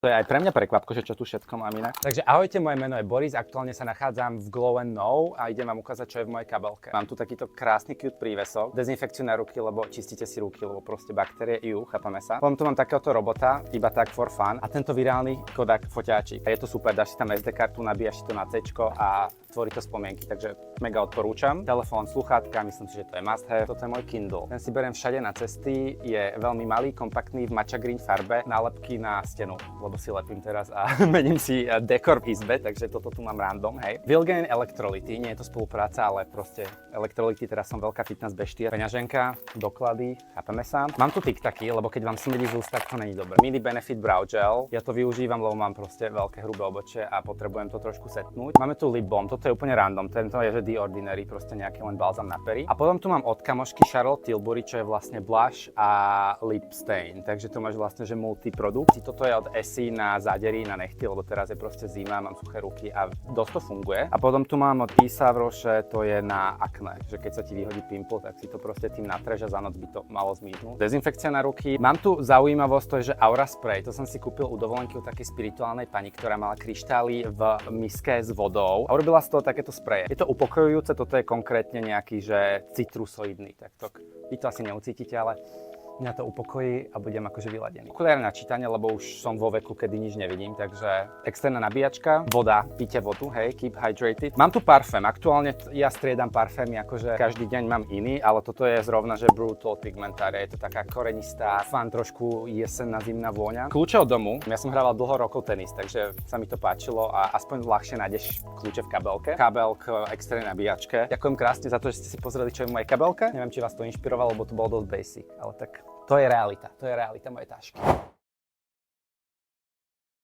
To je aj pre mňa prekvapko, že čo tu všetko mám inak. Takže ahojte, moje meno je Boris, aktuálne sa nachádzam v Glow & Know a idem vám ukázať, čo je v mojej kabelke. Mám tu takýto krásny cute prívesok, dezinfekciu na ruky, lebo čistíte si ruky, lebo proste baktérie chápeme sa. Potom tu mám takéhoto robota, iba tak for fun, a tento virálny Kodak foťáčik. A je to super, dáš si tam SD kartu, nabíjaš si to na C a tvorí to spomienky, takže mega odporúčam. Telefón, sluchátka, myslím si, že to je must have. Toto je môj Kindle. Ten si beriem všade na cesty, je veľmi malý, kompaktný, v matcha green farbe, nálepky na stenu, lebo si lepím teraz a mením si dekor v izbe, takže toto tu mám random, hej. Vilgen elektrolyty, nie je to spolupráca, ale proste elektrolyty, teraz som veľká fitness bestia. Peňaženka, doklady, chápeme sa. Mám tu tiktaky, lebo keď vám smrdí z úst, tak to není dobré. Mini Benefit Brow Gel, ja to využívam, lebo mám proste veľké hrubé obočie a potrebujem to trošku setnúť. Máme tu lip balm, toto je úplne random, tento je že The Ordinary, proste nejaký len balzam na pery. A potom tu mám od kamošky Charlotte Tilbury, čo je vlastne blush a lip stain, takže to máš vlastne že multiprodukt. Toto je od Essie na zádery, na nechty, lebo teraz je proste zima, mám suché ruky a dosť to funguje. A potom tu mám od Yves Saint Laurent, to je na akné, že keď sa ti vyhodí pimple, tak si to proste tým natreš a za noc by to malo zmiznúť. Dezinfekcia na ruky. Mám tu zaujímavosť, to je že Aura Spray, to som si kúpil u dovolenky u takej spirituálnej pani, ktorá mala kryštály v miske s vodou a urobila z toho takéto spreje. Je to upokojujúce, toto je konkrétne nejaký že citrusoidný, tak vy to asi neucítite, ale mňa to upokojí a budem akože vyladený. Okuliare na čítanie, lebo už som vo veku, kedy nič nevidím, takže externá nabíjačka, voda, píte vodu, hej, keep hydrated. Mám tu parfém, aktuálne ja striedam parfémy, akože každý deň mám iný, ale toto je zrovna, že Brutal Pigmentare, je to taká korenistá, fán trošku jesenná zimná vôňa. Kľúče od domu, ja som hrával dlho rokov tenis, takže sa mi to páčilo a aspoň ľahšie nájdeš kľúče v kabelke. Kabel k externej nabíjačke. Ďakujem krásne za to, že ste si pozreli, čo je v mojej kabelke. Neviem, či vás to inšpirovalo, lebo to bolo dosť basic, ale tak to je realita mojej tašky.